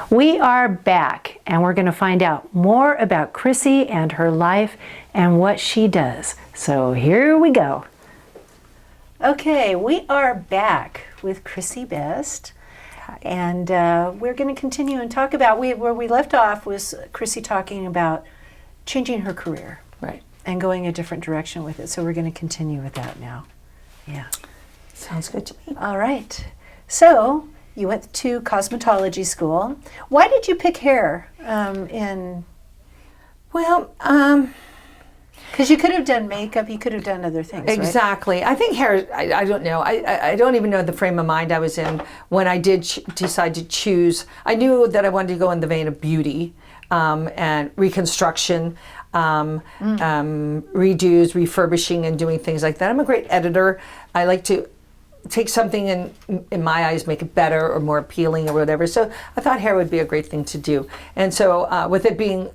We are back, and we're going to find out more about Chrissy and her life and what she does. So here we go. Okay, we are back with Chrissy Best, and we're going to continue and talk about, where we left off was Chrissy talking about changing her career. Right. And going a different direction with it. So we're going to continue with that now. Yeah. Sounds good to me. All right. So you went to cosmetology school. Why did you pick hair Well, because you could have done makeup, you could have done other things, exactly. Right? I think hair, I don't know. I don't even know the frame of mind I was in when I did decide to choose. I knew that I wanted to go in the vein of beauty and reconstruction, redos, refurbishing, and doing things like that. I'm a great editor. I like to take something and, in my eyes, make it better or more appealing or whatever. So I thought hair would be a great thing to do. And so with it being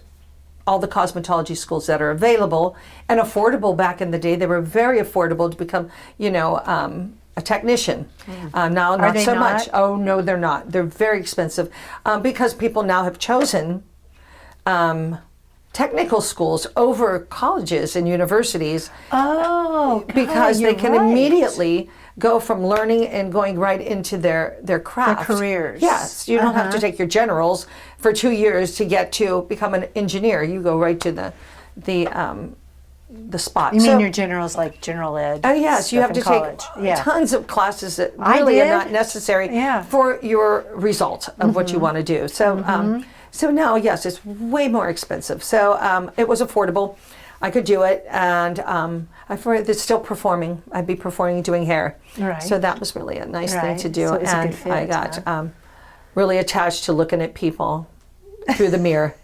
all the cosmetology schools that are available and affordable back in the day, they were very affordable to become, a technician. Now, not so much. Oh, no, they're not. They're very expensive because people now have chosen technical schools over colleges and universities. Oh, because they can immediately go from learning and going right into their craft. Their careers. Yes, you don't have to take your generals for 2 years to get to become an engineer. You go right to the spot. You mean your generals like general ed? Oh yes, you have to take tons of classes that really are not necessary for your result of what you want to do. So. So now, yes, it's way more expensive. So it was affordable. I could do it, and it's still performing. I'd be performing doing hair. Right. So that was really a nice thing to do. So it was and a good fit, I got really attached to looking at people through the mirror.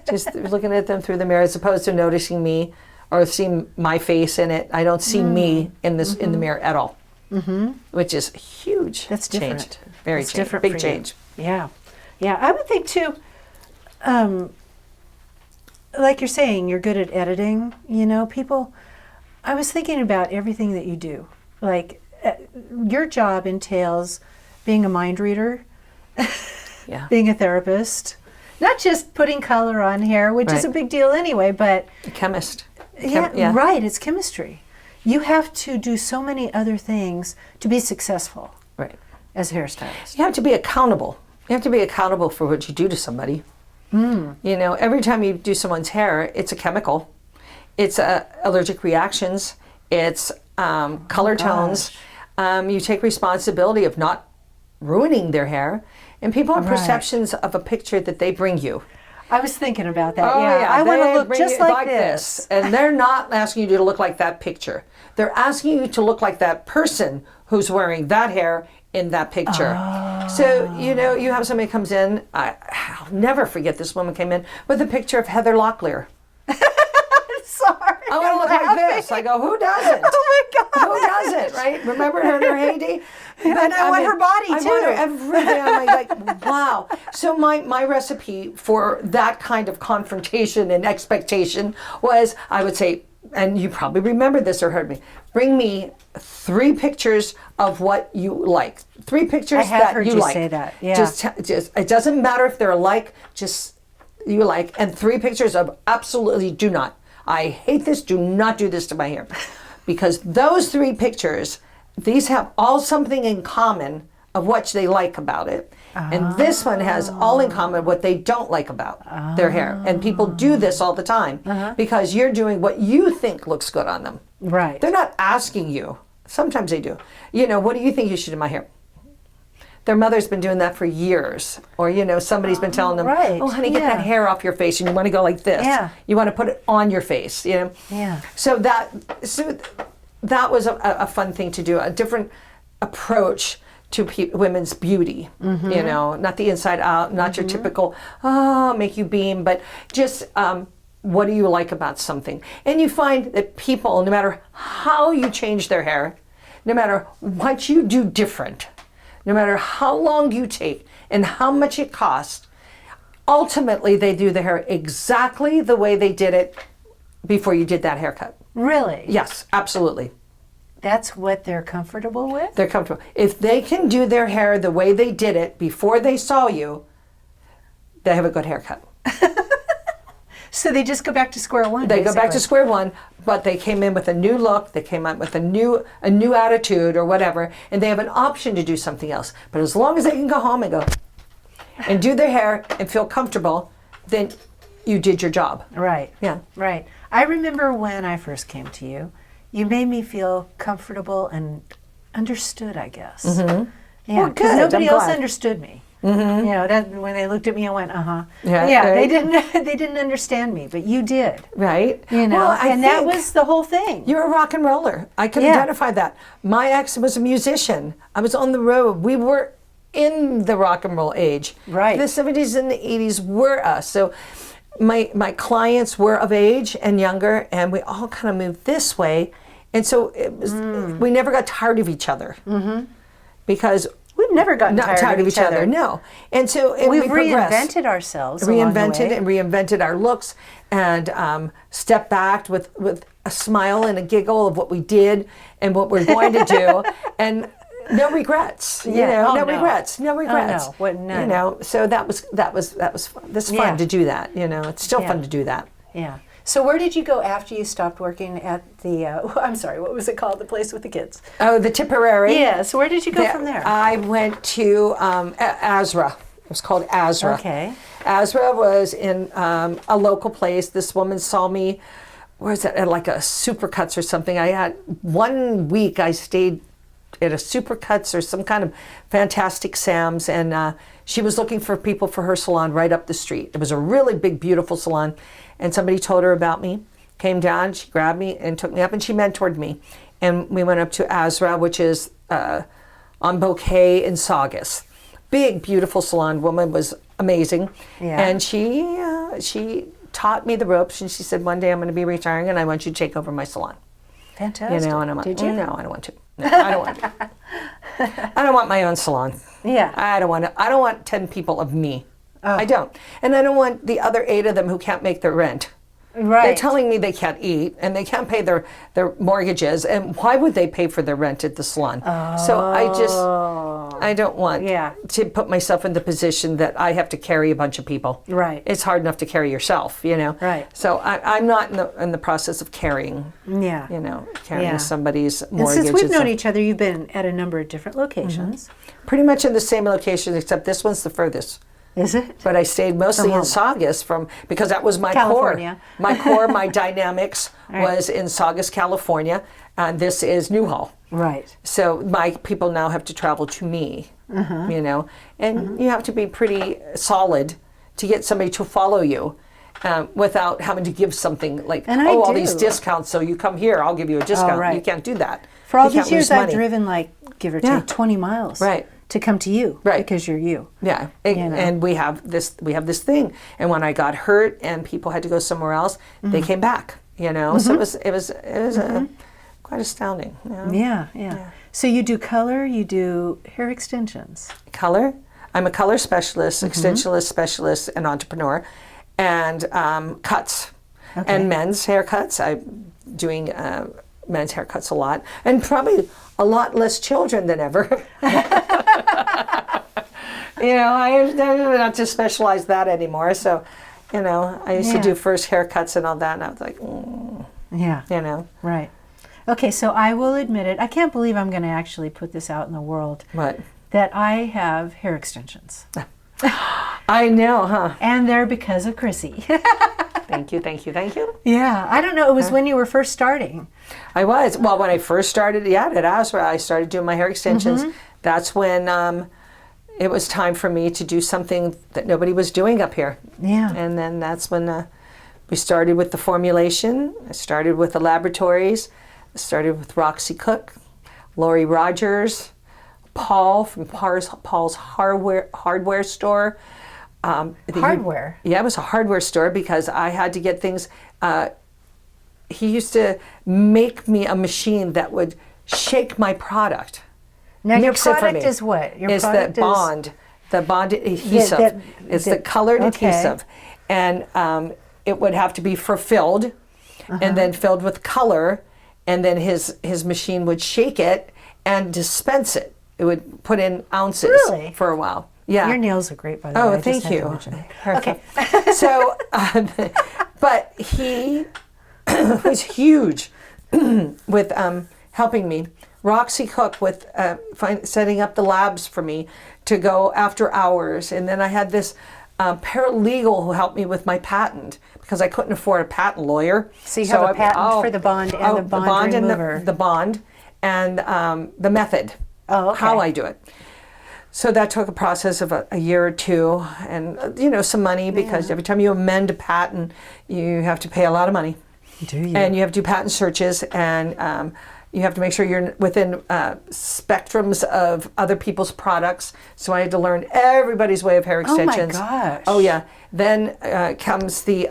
Just looking at them through the mirror as opposed to noticing me or seeing my face in it. I don't see me in this in the mirror at all, which is huge. That's different. Change. Very That's change. different. Big change. Yeah. Yeah, I would think too, like you're saying, you're good at editing, people. I was thinking about everything that you do. Like, your job entails being a mind reader, being a therapist, not just putting color on hair, which is a big deal anyway, but... A chemist. Right, it's chemistry. You have to do so many other things to be successful as a hairstylist. You have to be accountable. You have to be accountable for what you do to somebody. Every time you do someone's hair, it's a chemical. It's allergic reactions. It's color tones. You take responsibility of not ruining their hair. And people have perceptions of a picture that they bring you. I was thinking about that. I want to look just like this. And they're not asking you to look like that picture. They're asking you to look like that person who's wearing that hair in that picture. So, you have somebody comes in, I'll never forget this woman came in with a picture of Heather Locklear. Sorry. I want to look like this. I go, who doesn't? Oh my God. Who doesn't, right? Remember her in her heyday? But I want her body too. I want her every day. I'm like, wow. So my recipe for that kind of confrontation and expectation was, I would say, and you probably remember this or heard me, bring me 3 pictures of what you like. 3 pictures I have that heard you you like. say that. Yeah. Just it doesn't matter if they're alike, just you like, and 3 pictures of absolutely do not. I hate this, do not do this to my hair. Because those 3 pictures, these have all something in common of what they like about it. And this one has all in common what they don't like about their hair. And people do this all the time because you're doing what you think looks good on them. Right. They're not asking you. Sometimes they do. What do you think you should do my hair? Their mother's been doing that for years. Or, somebody's been telling them, oh, honey, get that hair off your face. And you want to go like this. Yeah. You want to put it on your face, Yeah. So that was a fun thing to do, a different approach to women's beauty, not the inside out, not your typical, make you beam, but just what do you like about something? And you find that people, no matter how you change their hair, no matter what you do different, no matter how long you take and how much it costs, ultimately they do the hair exactly the way they did it before you did that haircut. Really? Yes, absolutely. That's what they're comfortable with? They're comfortable. If they can do their hair the way they did it before they saw you, they have a good haircut. So they just go back to square one. They go back to square one, but they came in with a new look. They came out with a new attitude or whatever, and they have an option to do something else. But as long as they can go home and go and do their hair and feel comfortable, then you did your job. Right. Yeah. Right. I remember when I first came to you, you made me feel comfortable and understood, I guess. Mm-hmm. Yeah, Well, because good. nobody I'm else glad. understood me. Mm-hmm. You know, that when they looked at me, I went, Yeah, yeah. They right. didn't understand me, but you did. Right. You know, Well, I and that think was the whole thing. you're a rock and roller. I can Yeah. identify that. My ex was a musician. I was on the road. We were in the rock and roll age. Right. The 70s and the 80s were us. So my clients were of age and younger, and we all kind of moved this way. And so it was, we never got tired of each other. Mm-hmm. Because We've never gotten not tired of each other. No. And so and We've we progressed. reinvented ourselves. along the way. Reinvented our looks, and stepped back with a smile and a giggle of what we did and what we're going to do, and no regrets. You Yeah. know, Oh, no no. regrets. No regrets. no. What, none. You know, so that was fun. This is fun Yeah. to do that. You know, it's still Yeah. fun to do that. Yeah. So where did you go after you stopped working at the, I'm sorry, what was it called? The place with the kids? Oh, the Tipperary. Yeah. So where did you go from there? I went to Azra. It was called Azra. Okay. Azra was in a local place. This woman saw me, where is it, at like a Supercuts or something. I had 1 week I stayed at a Supercuts or some kind of Fantastic Sam's, and she was looking for people for her salon right up the street. It was a really big, beautiful salon, and somebody told her about me, came down, she grabbed me and took me up, and she mentored me. And we went up to Azra, which is on Bouquet in Saugus. Big, beautiful salon. Woman was amazing. Yeah. And she taught me the ropes, and she said, one day I'm going to be retiring, and I want you to take over my salon. Fantastic. You know, and I'm like, Did you? no, I don't want to. No, I don't want to. I don't want my own salon. Yeah. I don't want to. I don't want 10 people of me. I don't. And I don't want the other 8 of them who can't make their rent. Right. They're telling me they can't eat and they can't pay their mortgages. And why would they pay for their rent at the salon? So I don't want Yeah. to put myself in the position that I have to carry a bunch of people. Right. It's hard enough to carry yourself, you know. Right. So I'm not in the process of carrying, Yeah. you know, carrying Yeah. somebody's And mortgage. since we've and known stuff. each other, you've been at a number of different locations. Pretty much in the same location, except this one's the furthest. Is it? But I stayed mostly in home. Saugus because that was my California. core. My dynamics Right. was in Saugus, California, and this is Newhall. Right. So my people now have to travel to me, you know, and you have to be pretty solid to get somebody to follow you without having to give something like, And I all do. these discounts, so you come here, I'll give you a discount. right. You can't do that. For all You can't these years, lose I've money. driven like, give or Yeah. take, 20 miles. Right. To come to you. Right. Because you're you. Yeah, You know. and we have this thing. And when I got hurt and people had to go somewhere else, they came back. You know, so it was quite astounding. You know? Yeah. So you do color, you do hair extensions. Color. I'm a color specialist, extensionist specialist, and entrepreneur, and cuts and men's haircuts. I'm doing men's haircuts a lot, and probably a lot less children than ever. You know, I not to specialize that anymore. So, you know, I used to do first haircuts and all that, and I was like, Yeah. you know, Right. Okay, so I will admit it. I can't believe I'm going to actually put this out in the world what? that I have hair extensions. I know, huh? And they're because of Chrissy. Thank you, thank you, thank you. Yeah. I don't know. It was when you were first starting. I was. Well, when I first started, at Azra, I started doing my hair extensions. That's when it was time for me to do something that nobody was doing up here. Yeah. And then that's when we started with the formulation. I started with the laboratories. I started with Roxy Cook, Lori Rogers, Paul from Paul's hardware store. Hardware? Yeah, it was a hardware store because I had to get things. He used to make me a machine that would shake my product. Now, your Mix it for product me. is what? Your Is the product bond, the bond adhesive. It's the colored adhesive. And it would have to be filled and then filled with color. And then his machine would shake it and dispense it. It would put in ounces Really? for a while. Yeah. Your nails are great, by the way. Oh, I just thank had to you. mention it. Okay. So, but he was huge with helping me. Roxy Cook with setting up the labs for me to go after hours. And then I had this paralegal who helped me with my patent because I couldn't afford a patent lawyer. So you have a patent for the bond and the bond remover. And the bond and the method, how I do it. So that took a process of a year or two and, some money because every time you amend a patent, you have to pay a lot of money. Do you? And you have to do patent searches and you have to make sure you're within spectrums of other people's products. So I had to learn everybody's way of hair extensions. Oh my gosh. Oh yeah. Then comes the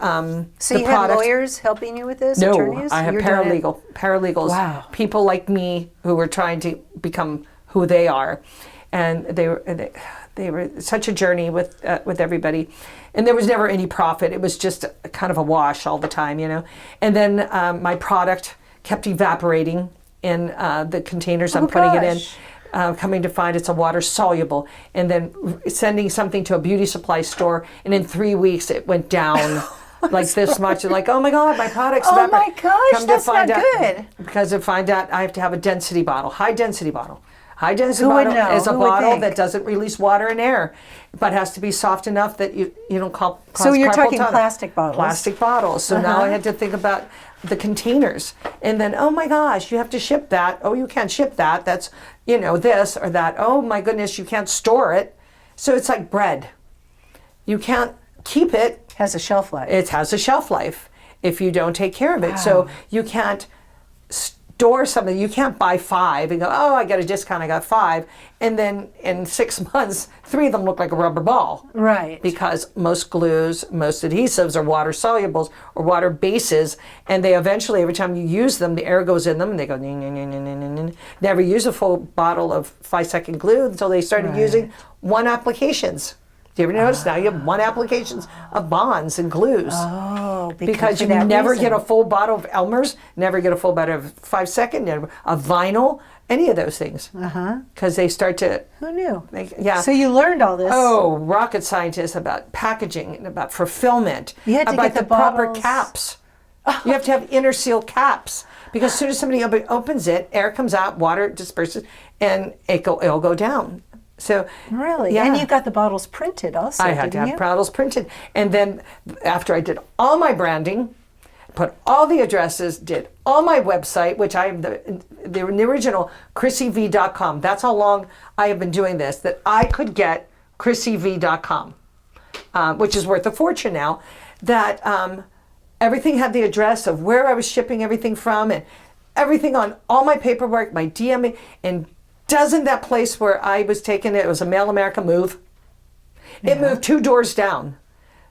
So the you product. have lawyers helping you with this? No, Attorneys? I have You're doing it- paralegals. Wow. People like me who were trying to become who they are, and they were such a journey with everybody, and there was never any profit. It was just kind of a wash all the time, And then my product kept evaporating in the containers I'm putting it in. Coming to find it's a water soluble, and then sending something to a beauty supply store, and in 3 weeks it went down like this much. And like, oh my God, my product's Oh my gosh, Come that's to find not out, good. Because to find out, I have to have a density bottle, high density bottle. High density Who would bottle know? is a Who would bottle think? that doesn't release water and air, but has to be soft enough that you don't cause So you're carpal talking tunnel. plastic bottles. Plastic bottles. So now I had to think about the containers. And then, oh my gosh, you have to ship that. Oh, you can't ship that. That's, this or that. Oh my goodness, you can't store it. So it's like bread. You can't keep it. Has a shelf life. It has a shelf life if you don't take care of it. So you can't store something. You can't buy 5 and go, oh, I got a discount, I got 5. And then in 6 months, 3 of them look like a rubber ball. Right. Because most glues, most adhesives are water solubles or water bases, and they eventually, every time you use them, the air goes in them and they go, never use a full bottle of 5-second glue until they started using 1 applications. Do you ever notice now you have 1 applications of bonds and glues? Oh, Because you never get a full bottle of Elmer's, never get a full bottle of 5-second, never a vinyl, any of those things. Because they start to. Who knew? Yeah. So you learned all this. Oh, rocket scientists about packaging and about fulfillment. You had to about get the proper bottles. caps. You have to have inner seal caps. Because as soon as somebody opens it, air comes out, water disperses, and it'll go down. So Really? yeah. And you got the bottles printed also, I had to didn't have you? bottles printed. And then after I did all my branding, put all the addresses, did all my website, which I have the original ChrissyV.com. That's how long I have been doing this, that I could get ChrissyV.com, which is worth a fortune now, that everything had the address of where I was shipping everything from and everything on all my paperwork, my DM, and doesn't that place where I was taking it was a Mail America move? It moved 2 doors down.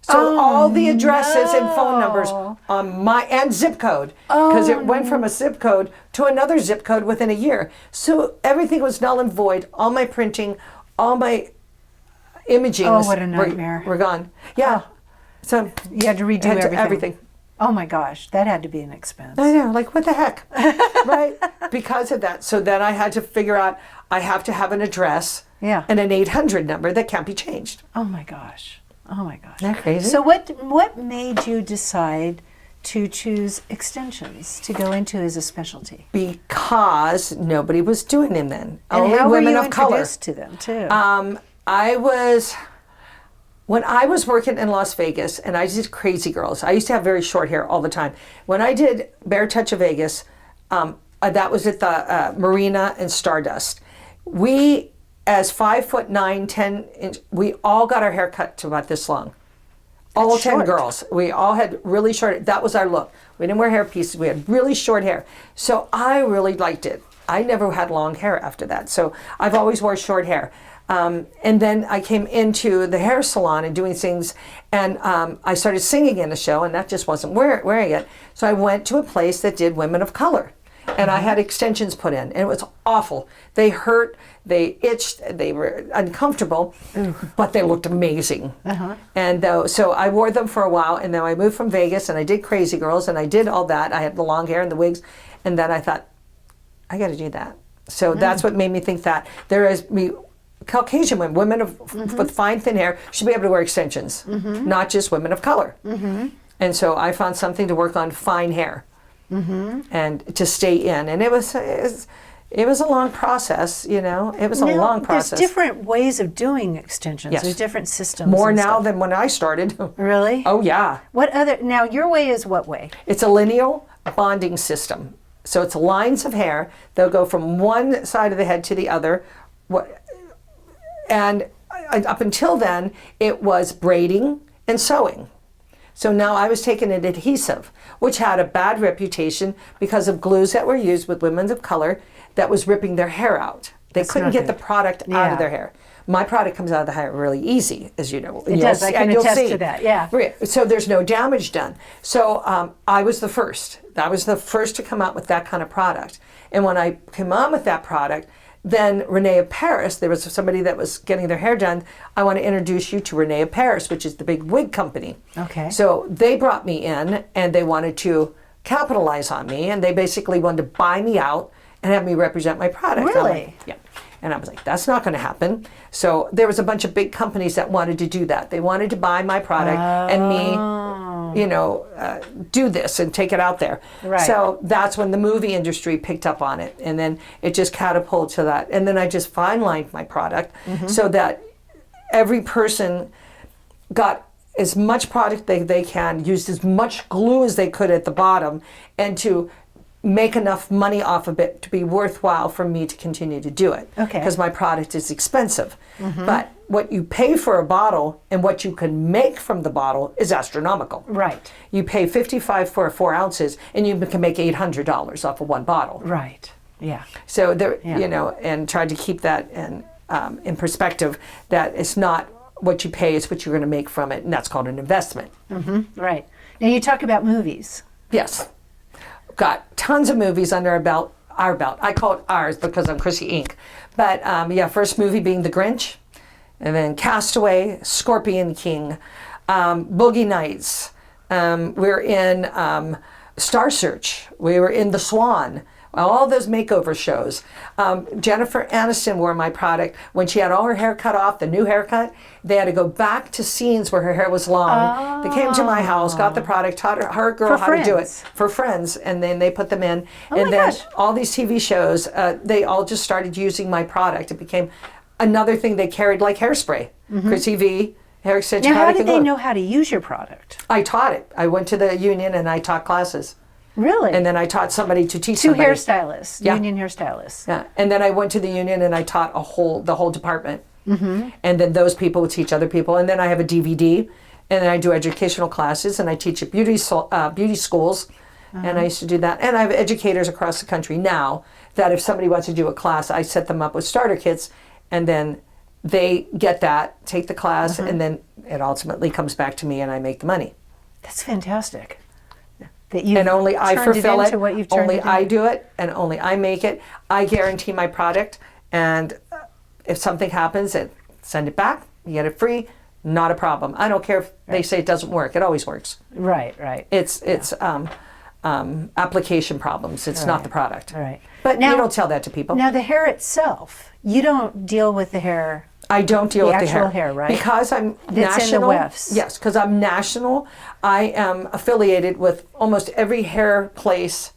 So all the addresses and phone numbers on and zip code, because it went from a zip code to another zip code within a year. So everything was null and void. All my printing, all my imaging what a nightmare. were gone. Yeah. So You had to redo had to- everything. everything. Oh my gosh, that had to be an expense. I know, like what the heck, right? Because of that. So then I had to figure out I have to have an address and an 800 number that can't be changed. Oh my gosh. Oh my gosh. Isn't that crazy? So what made you decide to choose extensions to go into as a specialty? Because nobody was doing them then. And Only how were women you of color. introduced to them too? When I was working in Las Vegas and I did Crazy Girls, I used to have very short hair all the time. When I did Bare Touch of Vegas, that was at the Marina and Stardust. We, as 5'9", 10 inch, we all got our hair cut to about this long. All That's 10 short. girls. We all had really short, that was our look. We didn't wear hair pieces, we had really short hair. So I really liked it. I never had long hair after that. So I've always wore short hair. And then I came into the hair salon and doing things, and I started singing in a show, and that just wasn't wearing it. So I went to a place that did women of color, and I had extensions put in, and it was awful. They hurt, they itched, they were uncomfortable, but they looked amazing. And so I wore them for a while, and then I moved from Vegas, and I did Crazy Girls, and I did all that. I had the long hair and the wigs, and then I thought, I got to do that. So that's what made me think that. Caucasian women, with fine, thin hair, should be able to wear extensions, not just women of color. And so I found something to work on fine hair and to stay in. And it was a long process, you know. It was a long process. There's different ways of doing extensions. Yes. There's different systems. More and now stuff. than when I started. Really? Oh, yeah. What other? Now your way is what way? It's a lineal bonding system. So it's lines of hair. They'll go from one side of the head to the other. And up until then, it was braiding and sewing. So now I was taking an adhesive, which had a bad reputation because of glues that were used with women of color that was ripping their hair out. They couldn't get the product out of their hair. My product comes out of the hair really easy, as you know. It does. I can attest to that. Yeah. So there's no damage done. So I was the first. I was the first to come out with that kind of product. And when I came on with that product, then Renee of Paris, there was somebody that was getting their hair done. I want to introduce you to Renee of Paris, which is the big wig company. Okay. So they brought me in and they wanted to capitalize on me, and they basically wanted to buy me out and have me represent my product. Really? Yeah. And I was like, that's not going to happen. So there was a bunch of big companies that wanted to do that. They wanted to buy my product and me, you know, do this and take it out there. Right. So that's when the movie industry picked up on it. And then it just catapulted to that. And then I just fine-lined my product so that every person got as much product they can, used as much glue as they could at the bottom, and to make enough money off of it to be worthwhile for me to continue to do it. Okay. Because my product is expensive. But what you pay for a bottle and what you can make from the bottle is astronomical. Right. You pay $55 for 4 ounces and you can make $800 off of one bottle. Right. Yeah. So there, you know, and tried to keep that in perspective, that it's not what you pay, it's what you're going to make from it, and that's called an investment. Right. Now you talk about movies. Yes. Got tons of movies under our belt. I call it ours because I'm Chrissy Inc. But yeah, first movie being The Grinch, and then Castaway, Scorpion King, Boogie Nights. We're in Star Search. We were in The Swan. All those makeover shows. Jennifer Aniston wore my product when she had all her hair cut off, the new haircut. They had to go back to scenes where her hair was long. They came to my house, got the product, taught her girl how to do it for friends, and then they put them in. And then all these TV shows, they all just started using my product. It became another thing they carried, like hairspray. Chrissy V, hair extension. Now, how did they know how to use your product? I taught it. I went to the union and I taught classes. Really? And then I taught somebody to teach Two somebody. hairstylists, union hairstylists. Yeah. And then I went to the union and I taught the whole department. And then those people would teach other people. And then I have a DVD, and then I do educational classes, and I teach at beauty schools. And I used to do that. And I have educators across the country now that if somebody wants to do a class, I set them up with starter kits, and then they get that, take the class, and then it ultimately comes back to me and I make the money. That's fantastic. That you And only I fulfill it, only I do. do it, and only I make it. I guarantee my product, and if something happens, send it back, you get it free, not a problem. I don't care if they say it doesn't work, it always works. Right, right. It's application problems, it's not the product. Right. But Now- you don't tell that to people. Now the hair itself, you don't deal with the hair. I don't deal with the actual hair, right? Because I'm It's national. in the wefts. Yes, because I'm national. I am affiliated with almost every hair place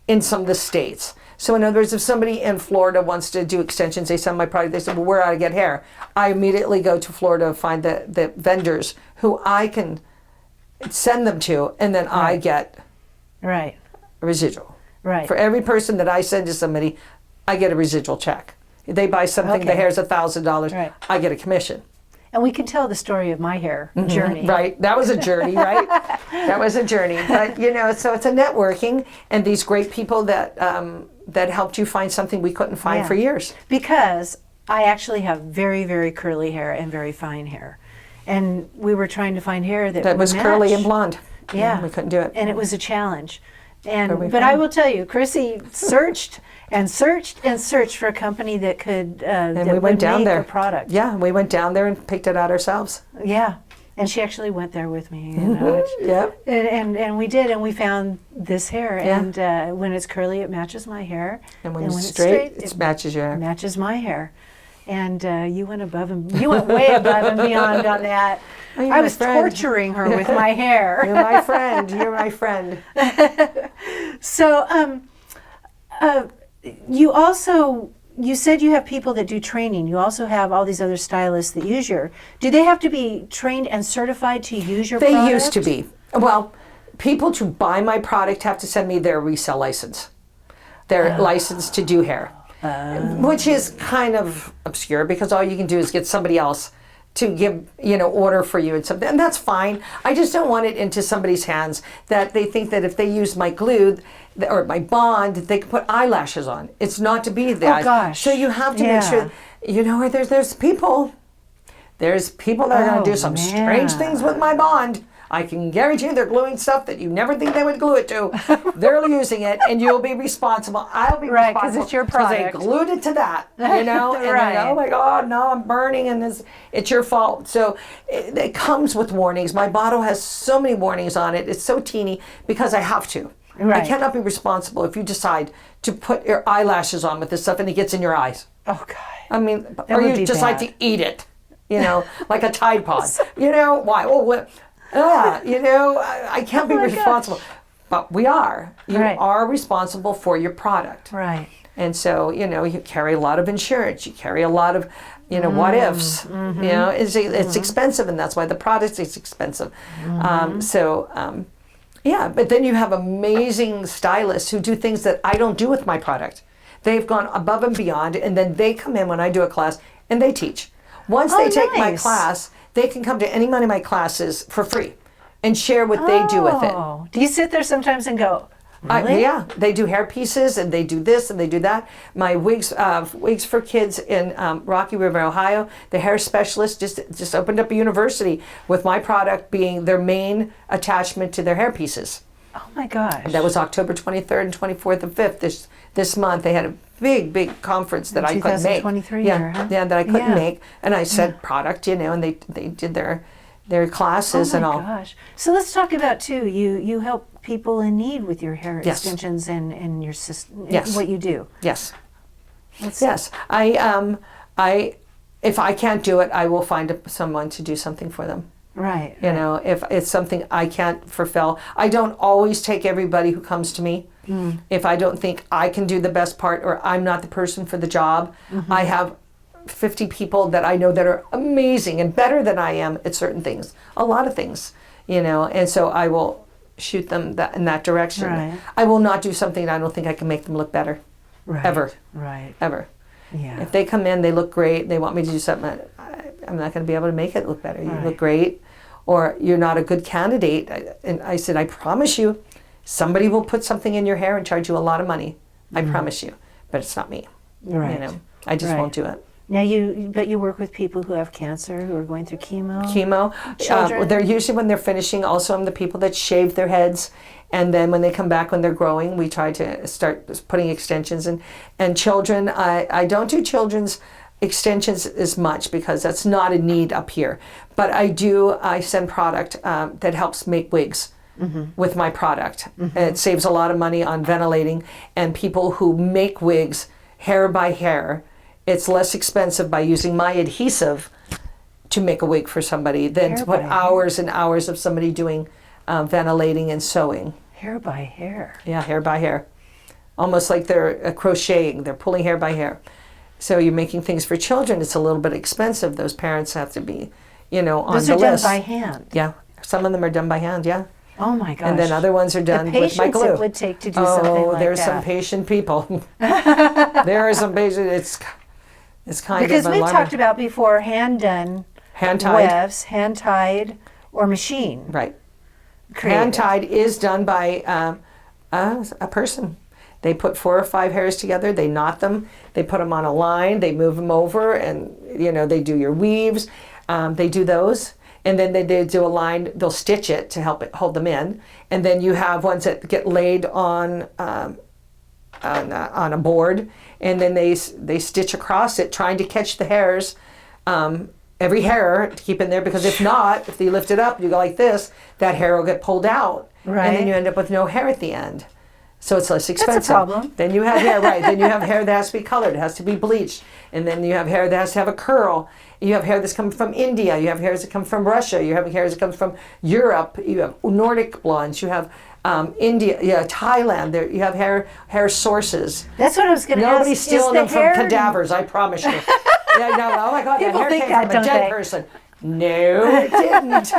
in some of the states. So in other words, if somebody in Florida wants to do extensions, they send my product, they say, well, where do I get hair? I immediately go to Florida and find the vendors who I can send them to, and then I get Right. a residual. Right. For every person that I send to somebody, I get a residual check. If they buy something, the Okay. hair's $1,000, Right. I get a commission. And we can tell the story of my hair journey. Right. That was a journey, right? That was a journey. But, you know, so it's a networking, and these great people that that helped you find something we couldn't find Yeah. for years. Because I actually have very, very curly hair and very fine hair. And we were trying to find hair that That would was match. curly and blonde. Yeah. We couldn't do it. And it was a challenge. we But I found- will tell you, Chrissy searched and searched and searched for a company that could And that we would went down make there. a product. Yeah, we went down there and picked it out ourselves. Yeah. And she actually went there with me. You know, Yep. and we did, and we found this hair. Yeah. And when it's curly, it matches my hair. And when it's it's straight, it matches your hair. matches my hair. And you went way above and beyond on that. Oh, you're I my was friend. torturing her with my hair. You're my friend. You're my friend. So, you said you have people that do training. You also have all these other stylists that use do they have to be trained and certified to use your product? They used to be. Well, people to buy my product have to send me their resale license. Their license to do hair. Which is kind of obscure because all you can do is get somebody else to give, order for you and something. And that's fine. I just don't want it into somebody's hands that they think that if they use my glue or my bond, they can put eyelashes on. It's not to be that. Oh, gosh. So you have to make sure, there's people. There's people that are going to do some strange things with my bond. I can guarantee you they're gluing stuff that you never think they would glue it to. They're using it, and you'll be responsible. I'll be responsible. Because it's your product. Because they glued it to that, And Right. then, oh my God, no, I'm burning, and it's your fault. So it comes with warnings. My bottle has so many warnings on it. It's so teeny because I have to. Right. I cannot be responsible if you decide to put your eyelashes on with this stuff and it gets in your eyes. Oh, God. I mean, That or would you be just bad. like to eat it, like a Tide Pod. Why? Well, what? I can't be Oh my responsible. But we are. You Right. are responsible for your product. Right. And so, you carry a lot of insurance. You carry a lot of, what ifs. It's expensive, and that's why the product is expensive. But then you have amazing stylists who do things that I don't do with my product. They've gone above and beyond, and then they come in when I do a class, and they teach. Once they take my nice. class, they can come to any one of my classes for free and share what they do with it. Oh. Do you sit there sometimes and go, really? Yeah, they do hair pieces and they do this and they do that. My wigs for kids in Rocky River, Ohio, the hair specialist just opened up a university with my product being their main attachment to their hair pieces. Oh my gosh. That was October 23rd and 24th and 5th this month. They had a big conference that I couldn't make. 2023 Yeah, year, huh? that I couldn't Yeah. make. And I said product, and they did their classes Oh and my all. gosh. So let's talk about too. You help people in need with your hair Yes. extensions and your system. Yes. What you do. Yes. Let's Yes, I if I can't do it, I will find someone to do something for them. Right. If it's something I can't fulfill, I don't always take everybody who comes to me. If I don't think I can do the best part or I'm not the person for the job, I have 50 people that I know that are amazing and better than I am at certain things, a lot of things, and so I will shoot them in that direction. Right. I will not do something that I don't think I can make them look better. Right. Ever. Right. Ever. Yeah. If they come in, they look great, they want me to do something, I'm not going to be able to make it look better. You Right. look great, or you're not a good candidate. And I said, I promise you, somebody will put something in your hair and charge you a lot of money. I promise you. But it's not me. Right. I just Right. won't do it. Now you work with people who have cancer, who are going through chemo. Chemo. Children. They're usually when they're finishing. Also, I'm the people that shave their heads, and then when they come back when they're growing, we try to start putting extensions in. And children, I don't do children's extensions as much because that's not a need up here. But I send product that helps make wigs. With my product. It saves a lot of money on ventilating, and people who make wigs hair by hair, it's less expensive by using my adhesive to make a wig for somebody than Hair to put by hours and hours of somebody doing ventilating and sewing. Hair by hair. Yeah, hair by hair. Almost like they're crocheting, they're pulling hair by hair. So you're making things for children, it's a little bit expensive. Those parents have to be, on Those the are list. done by hand. Yeah, some of them are done by hand, yeah. Oh my gosh. And then other ones are done with my patience glue. it would take to do something like there's that. some patient people. There are some patient. It's kind Because of we've alarming. talked about before hand-done Hand-tied. wefts, hand-tied, or machine Right. created. Hand-tied is done by a person. They put 4 or 5 hairs together, they knot them, they put them on a line, they move them over, and they do your weaves. They do those. And then they do a line, they'll stitch it to help it hold them in. And then you have ones that get laid on a board, and then they stitch across it, trying to catch the hairs, every hair to keep in there, because if not, if you lift it up, you go like this, that hair will get pulled out. Right. And then you end up with no hair at the end. So it's less expensive. problem. Then you have hair, right? Then you have hair that has to be colored. It has to be bleached. And then you have hair that has to have a curl. You have hair that's coming from India. You have hairs that come from Russia. You have hairs that come from Europe. You have Nordic blondes. You have India, Thailand. There, you have hair sources. That's what I was going to ask. Nobody's stealing them from cadavers, I promise you. Yeah, no, oh my God, People that hair think came that, from a don't dead they? person. No, it didn't.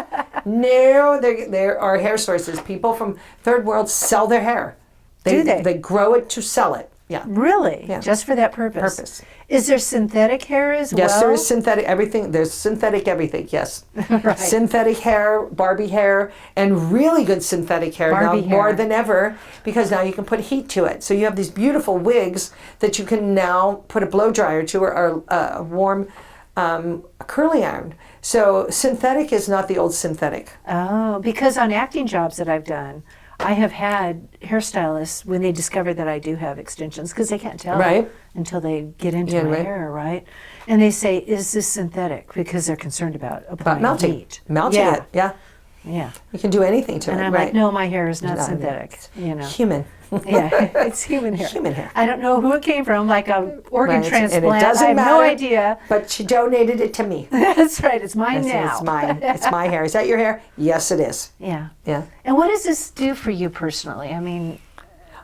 No, there are hair sources. People from third world sell their hair. Do they? They grow it to sell it. Yeah. Really? Yeah. Just for that purpose? Is there synthetic hair as well? Yes, there is synthetic everything. There's synthetic everything, yes. Right. Synthetic hair, Barbie hair, and really good synthetic hair Barbie now more hair. than ever, because now you can put heat to it. So you have these beautiful wigs that you can now put a blow dryer to or a warm curling iron. So synthetic is not the old synthetic. Oh, because on acting jobs that I've done, I have had hairstylists when they discover that I do have extensions, because they can't tell Right. until they get into Yeah, my right. hair, right? And they say, "Is this synthetic?" Because they're concerned about applying Melting. heat. Melting yeah. it, yeah. Yeah. You can do anything to And it, I'm right? like, no, my hair is not No, synthetic. You know. Human. Yeah, it's human hair. Human hair. I don't know who it came from, like a organ Right, transplant. and it doesn't I have matter, no idea. But she donated it to me. That's right. It's mine I said, now. it's mine. It's my hair. Is that your hair? Yes, it is. Yeah. Yeah. And what does this do for you personally? I mean,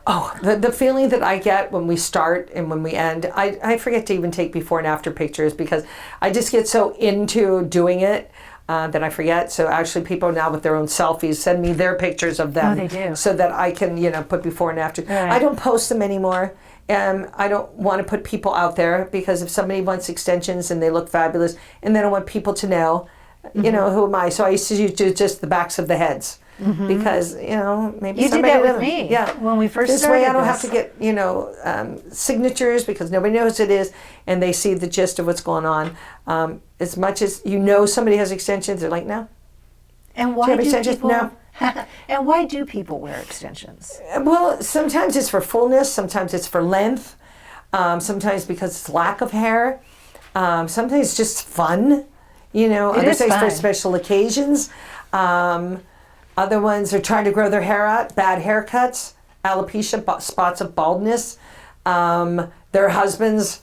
Oh, the feeling that I get when we start and when we end, I forget to even take before and after pictures because I just get so into doing it that I forget. So actually people now with their own selfies send me their pictures of them. Oh, they do. So that I can, put before and after. Right. I don't post them anymore. And I don't want to put people out there because if somebody wants extensions and they look fabulous and they don't want people to know, who am I? So I used to do just the backs of the heads. Because maybe you did somebody that with doesn't- me. Yeah, When we first this started way I don't this. have to get signatures because nobody knows it is, and they see the gist of what's going on. As much as somebody has extensions, they're like, no. And why have do extensions? people? No. And why do people wear extensions? Well, sometimes it's for fullness, sometimes it's for length, sometimes because it's lack of hair, sometimes it's just fun. Other is things for fun. special occasions. Other ones are trying to grow their hair out, bad haircuts, alopecia, spots of baldness. Their husbands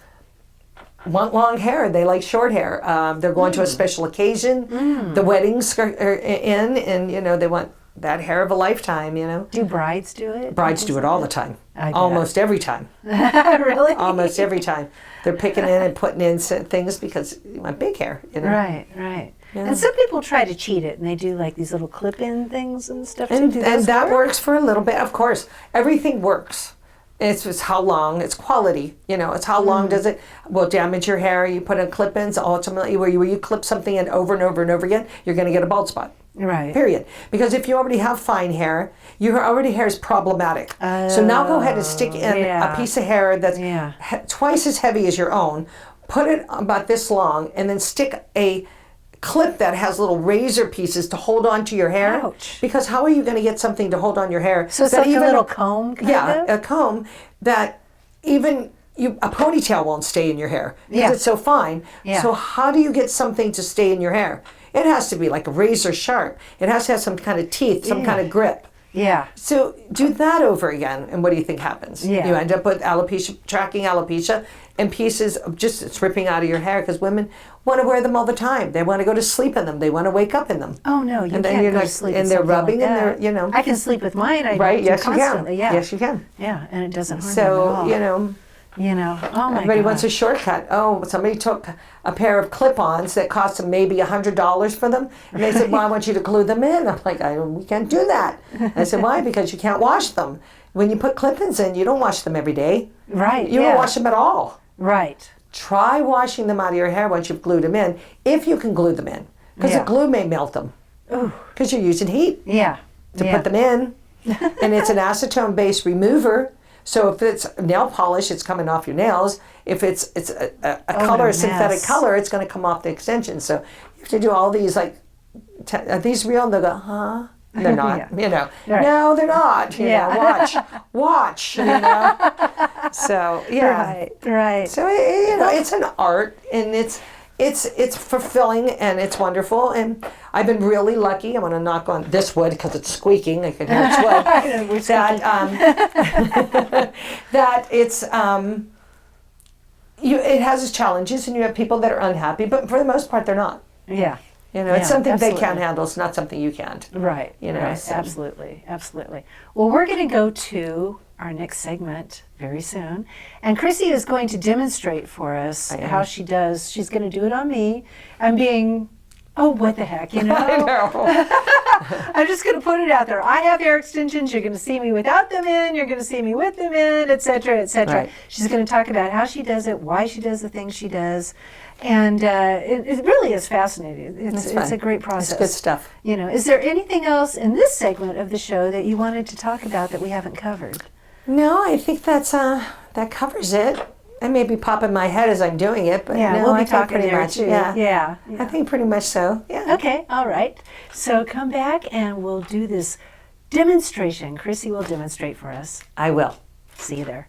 want long hair. They like short hair. They're going to a special occasion. The weddings are in, and they want that hair of a lifetime. Do brides do it? Brides do it all the time. I bet. Almost every time. Really? Almost every time. They're picking in and putting in things because you want big hair. Right, right. Yeah. And some people try to cheat it, and they do like these little clip-in things and stuff. And, too. Do and those that work? works for a little bit, of course. Everything works. It's just how long, it's quality. It's how long does it will damage your hair. You put in clip-ins, ultimately, where you clip something in over and over and over again, you're going to get a bald spot. Right. Period. Because if you already have fine hair, your already hair is problematic. So now go ahead and stick in yeah. a piece of hair that's Yeah. twice as heavy as your own. Put it about this long, and then stick a clip that has little razor pieces to hold on to your hair. Ouch. Because how are you going to get something to hold on your hair? So it's that like a little comb, kind of? a comb that even a ponytail won't stay in your hair because Yeah. it's so fine. Yeah. So how do you get something to stay in your hair? It has to be like razor sharp. It has to have some kind of teeth, some kind of grip. Yeah. So do that over again, and what do you think happens? Yeah. You end up with tracking alopecia, and pieces of just it's ripping out of your hair because women want to wear them all the time. They want to go to sleep in them. They want to wake up in them. Oh no, you And then can't you're go to like- sleep. and with they're something rubbing like and they're, that. I can sleep with mine. I Right? do Yes, you constantly. can. Yeah. Yes, you can. Yeah, and it doesn't harm them So at all. Oh my everybody God. wants a shortcut. Oh, somebody took a pair of clip-ons that cost them maybe $100 for them, and they said, "Well, I want you to glue them in." I'm like, "We can't do that." I said, "Why? Because you can't wash them. When you put clip-ins in, you don't wash them every day. Right. You yeah. don't wash them at all. Right. Try washing them out of your hair once you've glued them in, if you can glue them in, because Yeah. the glue may melt them. Because you're using heat Yeah. to yeah. put them in, and it's an acetone-based remover. So if it's nail polish, it's coming off your nails. If it's a color, a synthetic mess. color, it's going to come off the extension. So you have to do all these are these real? And they'll go, huh? They're not. Yeah. Right. No, they're not. Yeah. Watch. So yeah. Right. So it's an art, and it's fulfilling and it's wonderful. And I've been really lucky. I want to knock on this wood because it's squeaking. I can hear it's wood. That it's it has its challenges, and you have people that are unhappy, but for the most part, they're not. Yeah. You know, it's something absolutely. they can handle. It's not something you can't. Right. You know, right. so. Absolutely. Absolutely. Well, we're going to go to our next segment very soon. And Chrissy is going to demonstrate for us how she does. She's going to do it on me. I'm being, oh, what the heck, you know? I know. I'm just going to put it out there. I have hair extensions. You're going to see me without them in. You're going to see me with them in, et cetera, et cetera. Right. She's going to talk about how she does it, why she does the things she does. And it really is fascinating. It's a great process. It's good stuff. You know, is there anything else in this segment of the show that you wanted to talk about that we haven't covered? No, I think that covers it. I may be popping my head as I'm doing it, but Yeah, no, we'll I be think talking pretty there much. too. Yeah. Yeah. I think pretty much so. Yeah. Okay, all right. So come back and we'll do this demonstration. Chrissy will demonstrate for us. I will. See you there.